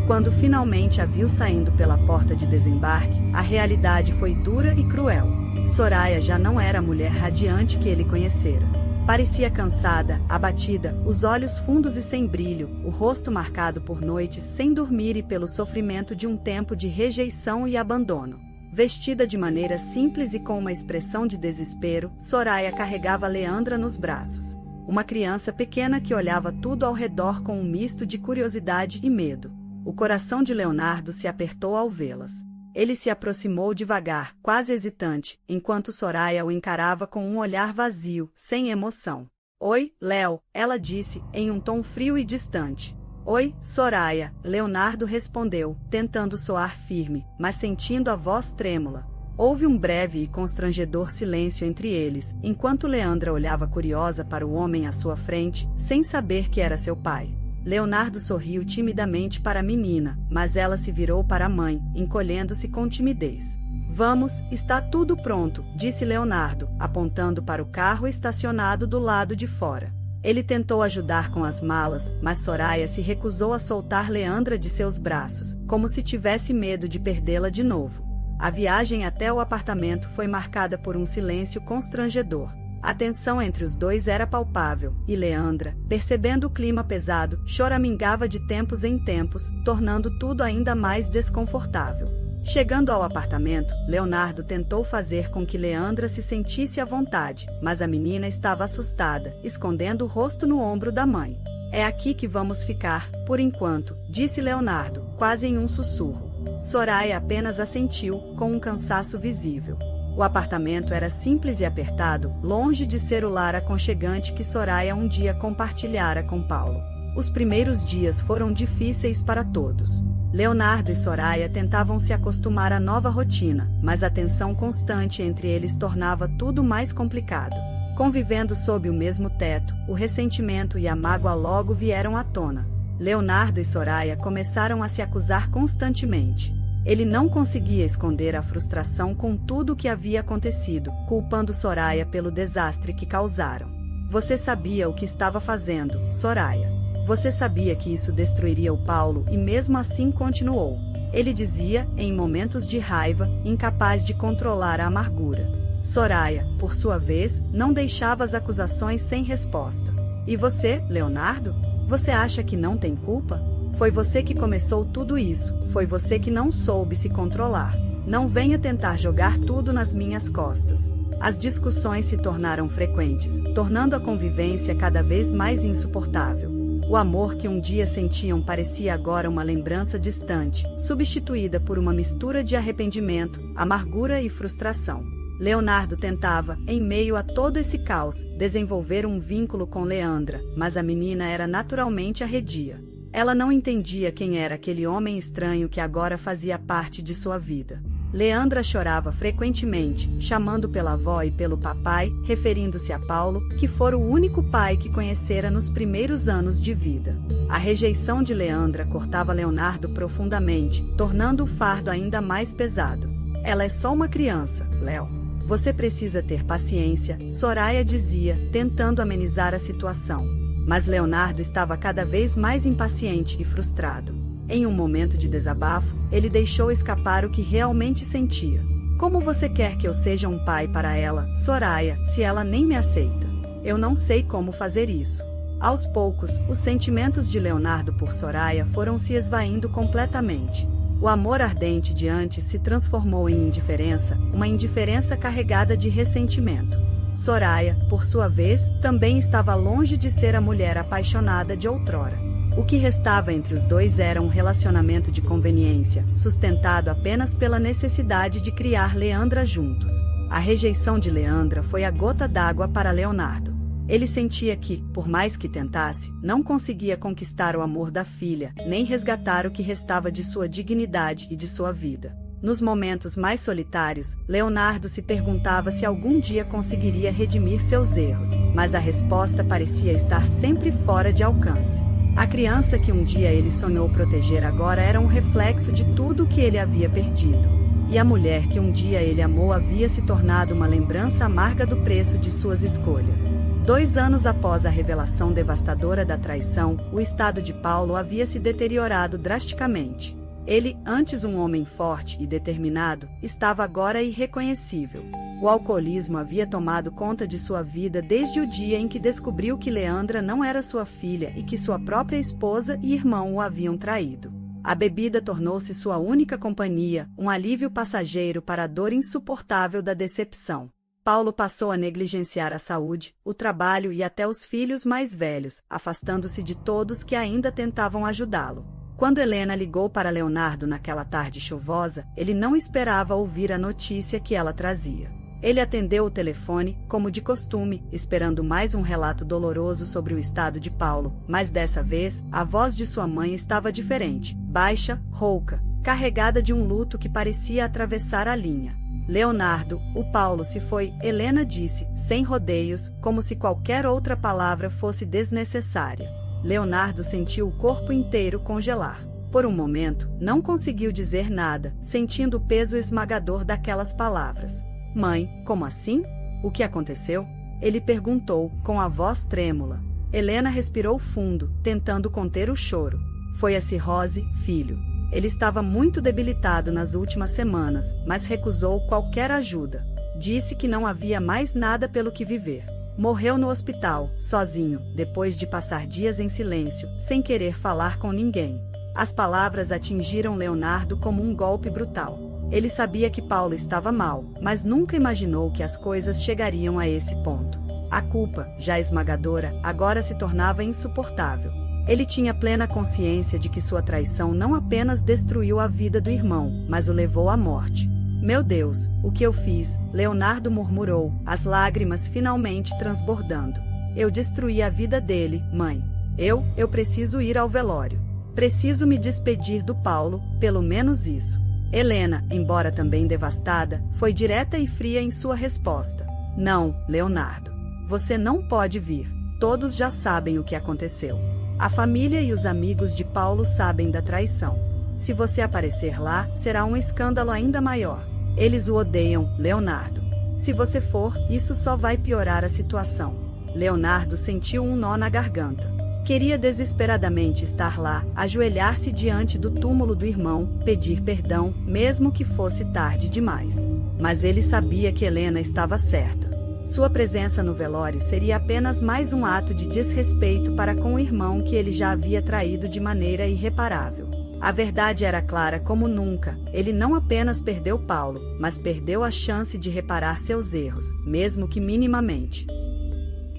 Quando finalmente a viu saindo pela porta de desembarque, a realidade foi dura e cruel. Soraya já não era a mulher radiante que ele conhecera. Parecia cansada, abatida, os olhos fundos e sem brilho, o rosto marcado por noites sem dormir e pelo sofrimento de um tempo de rejeição e abandono. Vestida de maneira simples e com uma expressão de desespero, Soraya carregava Leandra nos braços. Uma criança pequena que olhava tudo ao redor com um misto de curiosidade e medo. O coração de Leonardo se apertou ao vê-las. Ele se aproximou devagar, quase hesitante, enquanto Soraya o encarava com um olhar vazio, sem emoção. Oi, Léo, ela disse, em um tom frio e distante. Oi, Soraya, Leonardo respondeu, tentando soar firme, mas sentindo a voz trêmula. Houve um breve e constrangedor silêncio entre eles, enquanto Leandra olhava curiosa para o homem à sua frente, sem saber que era seu pai. Leonardo sorriu timidamente para a menina, mas ela se virou para a mãe, encolhendo-se com timidez. Vamos, está tudo pronto, disse Leonardo, apontando para o carro estacionado do lado de fora. Ele tentou ajudar com as malas, mas Soraya se recusou a soltar Leandra de seus braços, como se tivesse medo de perdê-la de novo. A viagem até o apartamento foi marcada por um silêncio constrangedor. A tensão entre os dois era palpável, e Leandra, percebendo o clima pesado, choramingava de tempos em tempos, tornando tudo ainda mais desconfortável. Chegando ao apartamento, Leonardo tentou fazer com que Leandra se sentisse à vontade, mas a menina estava assustada, escondendo o rosto no ombro da mãe. É aqui que vamos ficar, por enquanto, disse Leonardo, quase em um sussurro. Soraya apenas assentiu, com um cansaço visível. O apartamento era simples e apertado, longe de ser o lar aconchegante que Soraya um dia compartilhara com Paulo. Os primeiros dias foram difíceis para todos. Leonardo e Soraya tentavam se acostumar à nova rotina, mas a tensão constante entre eles tornava tudo mais complicado. Convivendo sob o mesmo teto, o ressentimento e a mágoa logo vieram à tona. Leonardo e Soraya começaram a se acusar constantemente. Ele não conseguia esconder a frustração com tudo o que havia acontecido, culpando Soraya pelo desastre que causaram. Você sabia o que estava fazendo, Soraya. Você sabia que isso destruiria o Paulo e mesmo assim continuou. Ele dizia, em momentos de raiva, incapaz de controlar a amargura. Soraya, por sua vez, não deixava as acusações sem resposta. E você, Leonardo? Você acha que não tem culpa? Foi você que começou tudo isso, foi você que não soube se controlar. Não venha tentar jogar tudo nas minhas costas. As discussões se tornaram frequentes, tornando a convivência cada vez mais insuportável. O amor que um dia sentiam parecia agora uma lembrança distante, substituída por uma mistura de arrependimento, amargura e frustração. Leonardo tentava, em meio a todo esse caos, desenvolver um vínculo com Leandra, mas a menina era naturalmente arredia. Ela não entendia quem era aquele homem estranho que agora fazia parte de sua vida. Leandra chorava frequentemente, chamando pela avó e pelo papai, referindo-se a Paulo, que fora o único pai que conhecera nos primeiros anos de vida. A rejeição de Leandra cortava Leonardo profundamente, tornando o fardo ainda mais pesado. Ela é só uma criança, Léo. Você precisa ter paciência, Soraya dizia, tentando amenizar a situação. Mas Leonardo estava cada vez mais impaciente e frustrado. Em um momento de desabafo, ele deixou escapar o que realmente sentia. Como você quer que eu seja um pai para ela, Soraya, se ela nem me aceita? Eu não sei como fazer isso. Aos poucos, os sentimentos de Leonardo por Soraya foram se esvaindo completamente. O amor ardente de antes se transformou em indiferença, uma indiferença carregada de ressentimento. Soraya, por sua vez, também estava longe de ser a mulher apaixonada de outrora. O que restava entre os dois era um relacionamento de conveniência, sustentado apenas pela necessidade de criar Leandra juntos. A rejeição de Leandra foi a gota d'água para Leonardo. Ele sentia que, por mais que tentasse, não conseguia conquistar o amor da filha, nem resgatar o que restava de sua dignidade e de sua vida. Nos momentos mais solitários, Leonardo se perguntava se algum dia conseguiria redimir seus erros, mas a resposta parecia estar sempre fora de alcance. A criança que um dia ele sonhou proteger agora era um reflexo de tudo o que ele havia perdido. E a mulher que um dia ele amou havia se tornado uma lembrança amarga do preço de suas escolhas. 2 anos após a revelação devastadora da traição, o estado de Paulo havia se deteriorado drasticamente. Ele, antes um homem forte e determinado, estava agora irreconhecível. O alcoolismo havia tomado conta de sua vida desde o dia em que descobriu que Leandra não era sua filha e que sua própria esposa e irmão o haviam traído. A bebida tornou-se sua única companhia, um alívio passageiro para a dor insuportável da decepção. Paulo passou a negligenciar a saúde, o trabalho e até os filhos mais velhos, afastando-se de todos que ainda tentavam ajudá-lo. Quando Helena ligou para Leonardo naquela tarde chuvosa, ele não esperava ouvir a notícia que ela trazia. Ele atendeu o telefone, como de costume, esperando mais um relato doloroso sobre o estado de Paulo, mas dessa vez, a voz de sua mãe estava diferente, baixa, rouca, carregada de um luto que parecia atravessar a linha. Leonardo, o Paulo se foi, Helena disse, sem rodeios, como se qualquer outra palavra fosse desnecessária. Leonardo sentiu o corpo inteiro congelar. Por um momento, não conseguiu dizer nada, sentindo o peso esmagador daquelas palavras. Mãe, como assim? O que aconteceu? Ele perguntou, com a voz trêmula. Helena respirou fundo, tentando conter o choro. Foi a cirrose, filho. Ele estava muito debilitado nas últimas semanas, mas recusou qualquer ajuda. Disse que não havia mais nada pelo que viver. Morreu no hospital, sozinho, depois de passar dias em silêncio, sem querer falar com ninguém. As palavras atingiram Leonardo como um golpe brutal. Ele sabia que Paulo estava mal, mas nunca imaginou que as coisas chegariam a esse ponto. A culpa, já esmagadora, agora se tornava insuportável. Ele tinha plena consciência de que sua traição não apenas destruiu a vida do irmão, mas o levou à morte. Meu Deus, o que eu fiz? Leonardo murmurou, as lágrimas finalmente transbordando. Eu destruí a vida dele, mãe. Eu preciso ir ao velório. Preciso me despedir do Paulo, pelo menos isso. Helena, embora também devastada, foi direta e fria em sua resposta. Não, Leonardo. Você não pode vir. Todos já sabem o que aconteceu. A família e os amigos de Paulo sabem da traição. Se você aparecer lá, será um escândalo ainda maior. Eles o odeiam, Leonardo. Se você for, isso só vai piorar a situação. Leonardo sentiu um nó na garganta. Queria desesperadamente estar lá, ajoelhar-se diante do túmulo do irmão, pedir perdão, mesmo que fosse tarde demais. Mas ele sabia que Helena estava certa. Sua presença no velório seria apenas mais um ato de desrespeito para com o irmão que ele já havia traído de maneira irreparável. A verdade era clara como nunca, ele não apenas perdeu Paulo, mas perdeu a chance de reparar seus erros, mesmo que minimamente.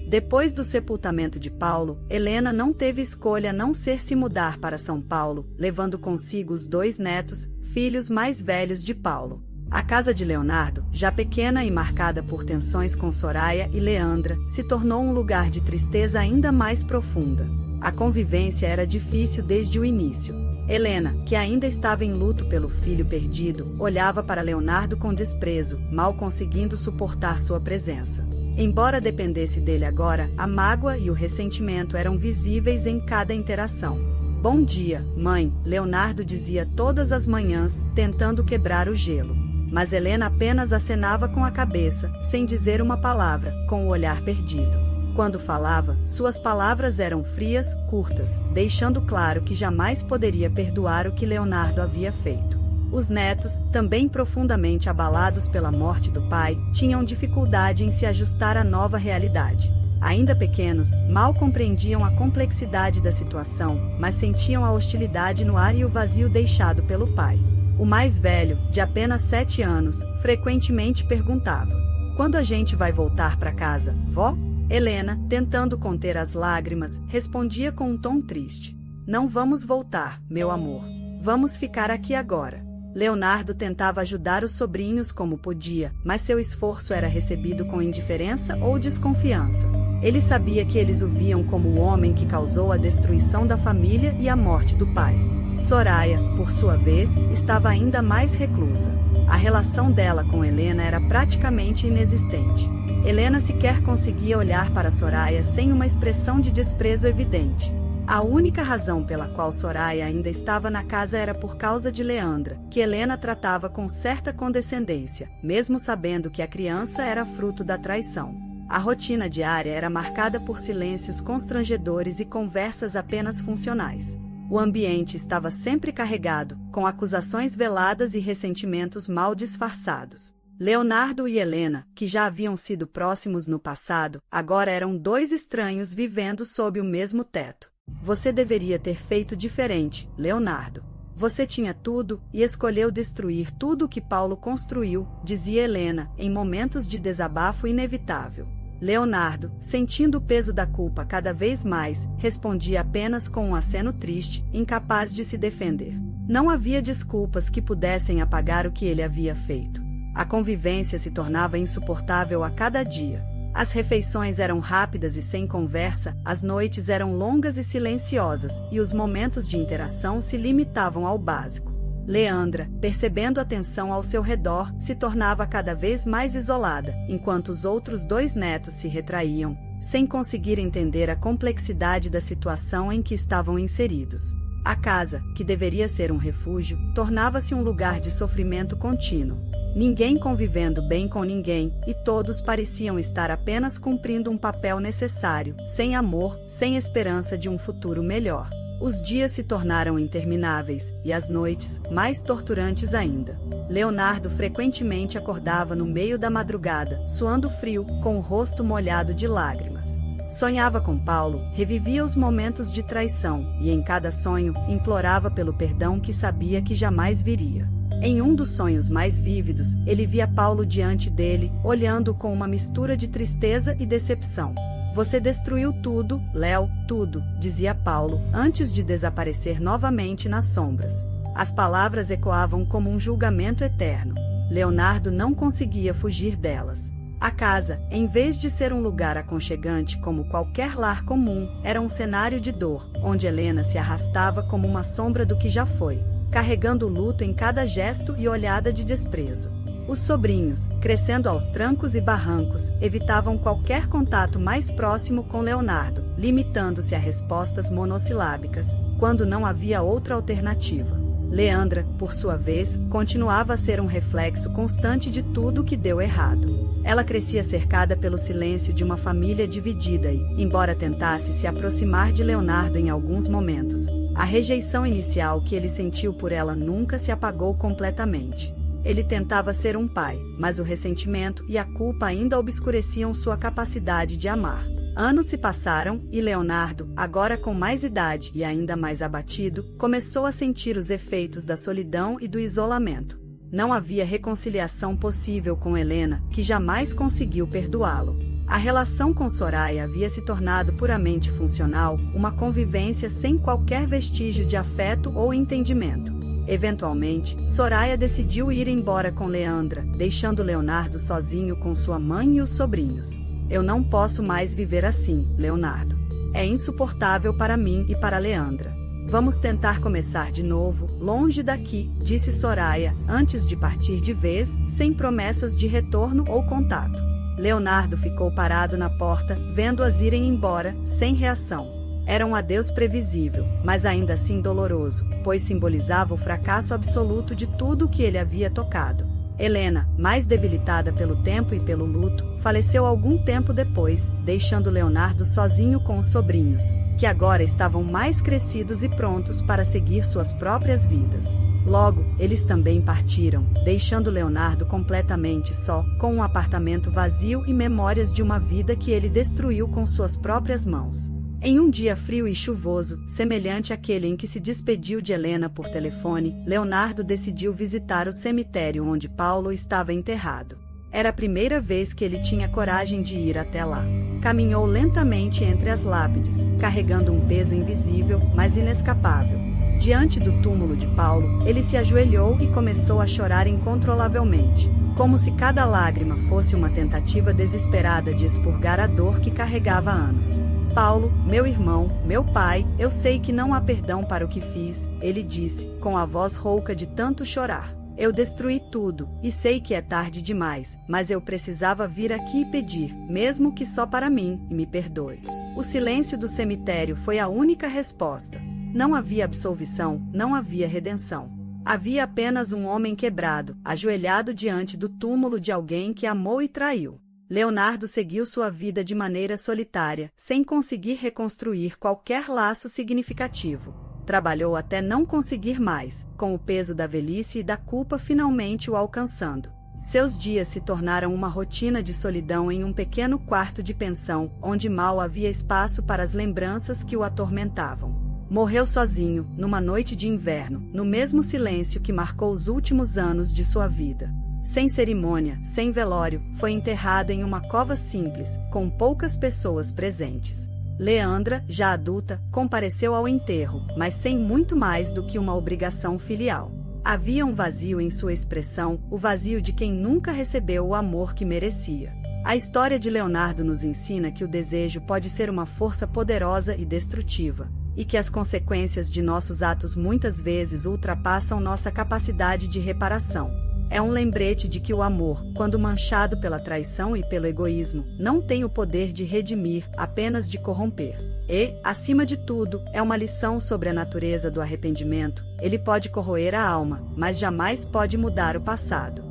Depois do sepultamento de Paulo, Helena não teve escolha a não ser se mudar para São Paulo, levando consigo os 2 netos, filhos mais velhos de Paulo. A casa de Leonardo, já pequena e marcada por tensões com Soraya e Leandra, se tornou um lugar de tristeza ainda mais profunda. A convivência era difícil desde o início. Helena, que ainda estava em luto pelo filho perdido, olhava para Leonardo com desprezo, mal conseguindo suportar sua presença. Embora dependesse dele agora, a mágoa e o ressentimento eram visíveis em cada interação. Bom dia, mãe, Leonardo dizia todas as manhãs, tentando quebrar o gelo. Mas Helena apenas acenava com a cabeça, sem dizer uma palavra, com o olhar perdido. Quando falava, suas palavras eram frias, curtas, deixando claro que jamais poderia perdoar o que Leonardo havia feito. Os netos, também profundamente abalados pela morte do pai, tinham dificuldade em se ajustar à nova realidade. Ainda pequenos, mal compreendiam a complexidade da situação, mas sentiam a hostilidade no ar e o vazio deixado pelo pai. O mais velho, de apenas 7 anos, frequentemente perguntava: "Quando a gente vai voltar para casa, vó?" Helena, tentando conter as lágrimas, respondia com um tom triste: "Não vamos voltar, meu amor. Vamos ficar aqui agora." Leonardo tentava ajudar os sobrinhos como podia, mas seu esforço era recebido com indiferença ou desconfiança. Ele sabia que eles o viam como o homem que causou a destruição da família e a morte do pai. Soraya, por sua vez, estava ainda mais reclusa. A relação dela com Helena era praticamente inexistente. Helena sequer conseguia olhar para Soraya sem uma expressão de desprezo evidente. A única razão pela qual Soraya ainda estava na casa era por causa de Leandra, que Helena tratava com certa condescendência, mesmo sabendo que a criança era fruto da traição. A rotina diária era marcada por silêncios constrangedores e conversas apenas funcionais. O ambiente estava sempre carregado, com acusações veladas e ressentimentos mal disfarçados. Leonardo e Helena, que já haviam sido próximos no passado, agora eram 2 estranhos vivendo sob o mesmo teto. Você deveria ter feito diferente, Leonardo. Você tinha tudo e escolheu destruir tudo o que Paulo construiu, dizia Helena, em momentos de desabafo inevitável. Leonardo, sentindo o peso da culpa cada vez mais, respondia apenas com um aceno triste, incapaz de se defender. Não havia desculpas que pudessem apagar o que ele havia feito. A convivência se tornava insuportável a cada dia. As refeições eram rápidas e sem conversa, as noites eram longas e silenciosas, e os momentos de interação se limitavam ao básico. Leandra, percebendo a tensão ao seu redor, se tornava cada vez mais isolada, enquanto os outros 2 netos se retraíam, sem conseguir entender a complexidade da situação em que estavam inseridos. A casa, que deveria ser um refúgio, tornava-se um lugar de sofrimento contínuo. Ninguém convivendo bem com ninguém, e todos pareciam estar apenas cumprindo um papel necessário, sem amor, sem esperança de um futuro melhor. Os dias se tornaram intermináveis, e as noites, mais torturantes ainda. Leonardo frequentemente acordava no meio da madrugada, suando frio, com o rosto molhado de lágrimas. Sonhava com Paulo, revivia os momentos de traição, e em cada sonho, implorava pelo perdão que sabia que jamais viria. Em um dos sonhos mais vívidos, ele via Paulo diante dele, olhando com uma mistura de tristeza e decepção. Você destruiu tudo, Léo, tudo, dizia Paulo, antes de desaparecer novamente nas sombras. As palavras ecoavam como um julgamento eterno. Leonardo não conseguia fugir delas. A casa, em vez de ser um lugar aconchegante como qualquer lar comum, era um cenário de dor, onde Helena se arrastava como uma sombra do que já foi, carregando o luto em cada gesto e olhada de desprezo. Os sobrinhos, crescendo aos trancos e barrancos, evitavam qualquer contato mais próximo com Leonardo, limitando-se a respostas monossilábicas, quando não havia outra alternativa. Leandra, por sua vez, continuava a ser um reflexo constante de tudo que deu errado. Ela crescia cercada pelo silêncio de uma família dividida e, embora tentasse se aproximar de Leonardo em alguns momentos, a rejeição inicial que ele sentiu por ela nunca se apagou completamente. Ele tentava ser um pai, mas o ressentimento e a culpa ainda obscureciam sua capacidade de amar. Anos se passaram, e Leonardo, agora com mais idade e ainda mais abatido, começou a sentir os efeitos da solidão e do isolamento. Não havia reconciliação possível com Helena, que jamais conseguiu perdoá-lo. A relação com Soraya havia se tornado puramente funcional, uma convivência sem qualquer vestígio de afeto ou entendimento. Eventualmente, Soraya decidiu ir embora com Leandra, deixando Leonardo sozinho com sua mãe e os sobrinhos. Eu não posso mais viver assim, Leonardo. É insuportável para mim e para Leandra. Vamos tentar começar de novo, longe daqui, disse Soraya, antes de partir de vez, sem promessas de retorno ou contato. Leonardo ficou parado na porta, vendo-as irem embora, sem reação. Era um adeus previsível, mas ainda assim doloroso, pois simbolizava o fracasso absoluto de tudo o que ele havia tocado. Helena, mais debilitada pelo tempo e pelo luto, faleceu algum tempo depois, deixando Leonardo sozinho com os sobrinhos, que agora estavam mais crescidos e prontos para seguir suas próprias vidas. Logo, eles também partiram, deixando Leonardo completamente só, com um apartamento vazio e memórias de uma vida que ele destruiu com suas próprias mãos. Em um dia frio e chuvoso, semelhante àquele em que se despediu de Helena por telefone, Leonardo decidiu visitar o cemitério onde Paulo estava enterrado. Era a primeira vez que ele tinha coragem de ir até lá. Caminhou lentamente entre as lápides, carregando um peso invisível, mas inescapável. Diante do túmulo de Paulo, ele se ajoelhou e começou a chorar incontrolavelmente, como se cada lágrima fosse uma tentativa desesperada de expurgar a dor que carregava há anos. Paulo, meu irmão, meu pai, eu sei que não há perdão para o que fiz, ele disse, com a voz rouca de tanto chorar. Eu destruí tudo, e sei que é tarde demais, mas eu precisava vir aqui e pedir, mesmo que só para mim, e me perdoe. O silêncio do cemitério foi a única resposta. Não havia absolvição, não havia redenção. Havia apenas um homem quebrado, ajoelhado diante do túmulo de alguém que amou e traiu. Leonardo seguiu sua vida de maneira solitária, sem conseguir reconstruir qualquer laço significativo. Trabalhou até não conseguir mais, com o peso da velhice e da culpa finalmente o alcançando. Seus dias se tornaram uma rotina de solidão em um pequeno quarto de pensão, onde mal havia espaço para as lembranças que o atormentavam. Morreu sozinho, numa noite de inverno, no mesmo silêncio que marcou os últimos anos de sua vida. Sem cerimônia, sem velório, foi enterrado em uma cova simples, com poucas pessoas presentes. Leandra, já adulta, compareceu ao enterro, mas sem muito mais do que uma obrigação filial. Havia um vazio em sua expressão, o vazio de quem nunca recebeu o amor que merecia. A história de Leonardo nos ensina que o desejo pode ser uma força poderosa e destrutiva, e que as consequências de nossos atos muitas vezes ultrapassam nossa capacidade de reparação. É um lembrete de que o amor, quando manchado pela traição e pelo egoísmo, não tem o poder de redimir, apenas de corromper. E, acima de tudo, é uma lição sobre a natureza do arrependimento. Ele pode corroer a alma, mas jamais pode mudar o passado.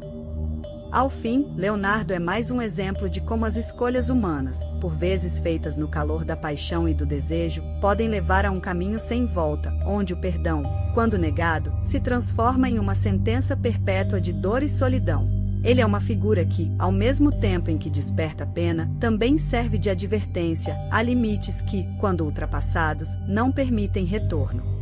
Ao fim, Leonardo é mais um exemplo de como as escolhas humanas, por vezes feitas no calor da paixão e do desejo, podem levar a um caminho sem volta, onde o perdão, quando negado, se transforma em uma sentença perpétua de dor e solidão. Ele é uma figura que, ao mesmo tempo em que desperta pena, também serve de advertência. Há limites que, quando ultrapassados, não permitem retorno.